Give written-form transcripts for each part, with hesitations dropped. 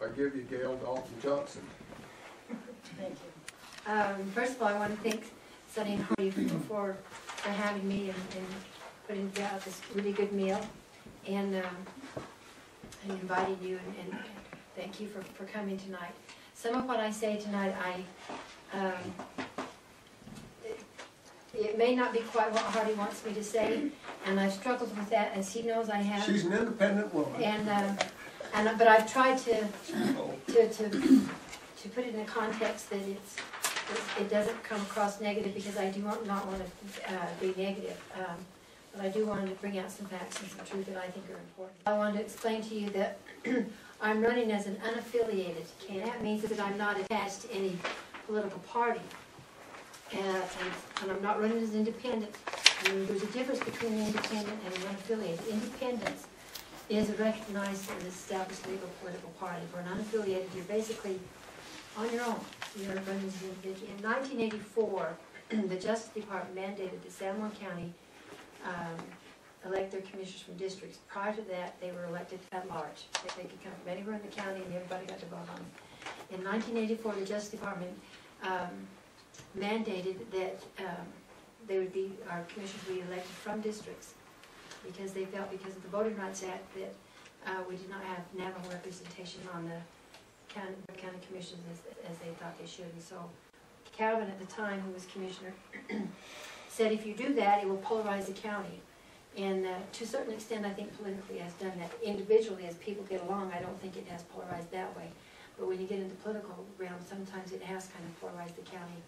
I give you Gail Johnson. Thank you. First of all, I want to thank Sonny and Hardy for having me and putting out this really good meal, and inviting you, and thank you for coming tonight. Some of what I say tonight, it may not be quite what Hardy wants me to say, and I've struggled with that, as he knows I have. She's an independent woman. But I've tried to put it in a context that it doesn't come across negative, because I do not want to be negative. But I do want to bring out some facts and some truth that I think are important. I want to explain to you that I'm running as an unaffiliated candidate. That means that I'm not attached to any political party. And I'm not running as independent. I mean, there's a difference between an independent and an unaffiliated. Independence is a recognized and established legal political party. For an unaffiliated, you're basically on your own. You're running as an individual. In 1984, the Justice Department mandated that San Juan County elect their commissioners from districts. Prior to that, they were elected at large. They could come from anywhere in the county, and everybody got to vote on them. In 1984, the Justice Department mandated that our commissioners would be elected from districts, because they felt, because of the Voting Rights Act, that we did not have Navajo representation on the county commissions as they thought they should. And so Calvin, at the time, who was commissioner, said if you do that, it will polarize the county. And to a certain extent, I think politically has done that. Individually, as people get along, I don't think it has polarized that way. But when you get into the political realm, sometimes it has kind of polarized the county.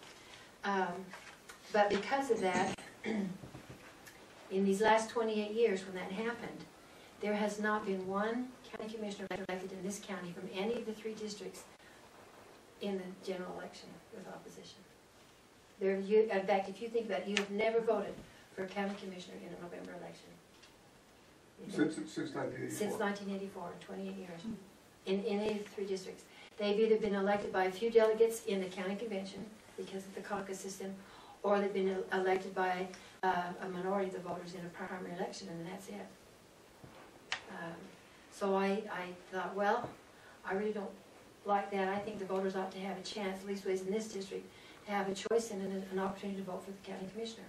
But because of that, in these last 28 years when that happened, there has not been one county commissioner elected in this county from any of the 3 districts in the general election with opposition. In fact, if you think about it, you have never voted for a county commissioner in a November election. Since 1984. Since 1984, 28 years, in any of the 3 districts. They've either been elected by a few delegates in the county convention because of the caucus system, or they've been elected by a minority of the voters in a primary election, and that's it. So I thought, well, I really don't like that. I think the voters ought to have a chance, at least in this district, to have a choice and an opportunity to vote for the county commissioner.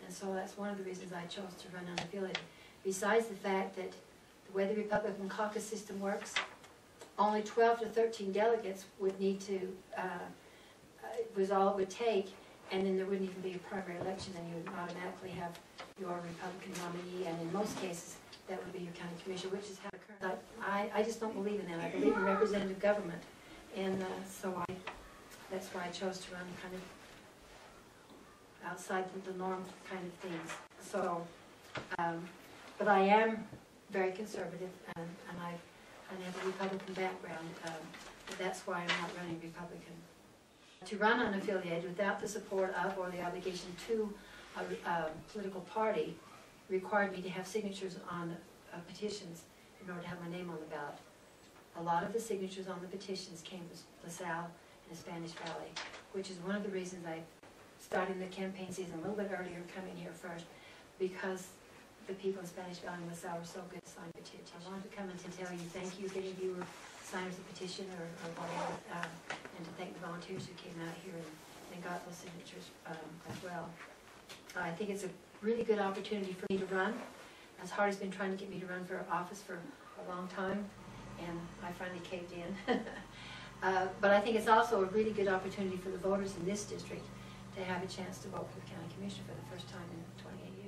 And so that's one of the reasons I chose to run unaffiliated. Besides the fact that the way the Republican caucus system works, only 12 to 13 delegates would need to, was all it would take, and then there wouldn't even be a primary election, and you would automatically have your Republican nominee, and in most cases, that would be your county commissioner, which is how it occurs. I just don't believe in that. I believe in representative government, and so that's why I chose to run kind of outside the norm kind of things. So, but I am very conservative, and I have a Republican background, but that's why I'm not running Republican. To run unaffiliated without the support of or the obligation to a political party required me to have signatures on petitions in order to have my name on the ballot. A lot of the signatures on the petitions came from LaSalle and Spanish Valley, which is one of the reasons I started the campaign season a little bit earlier, coming here first, because the people in Spanish Valley and LaSalle were so good at signing petitions. I wanted to come and to tell you thank you if any of you were signers of the petition or whatever, and to thank the volunteers who came out here and got those signatures as well. I think it's a really good opportunity for me to run, as Hardy's been trying to get me to run for office for a long time, and I finally caved in. But I think it's also a really good opportunity for the voters in this district to have a chance to vote for the county commissioner for the first time in 28 years.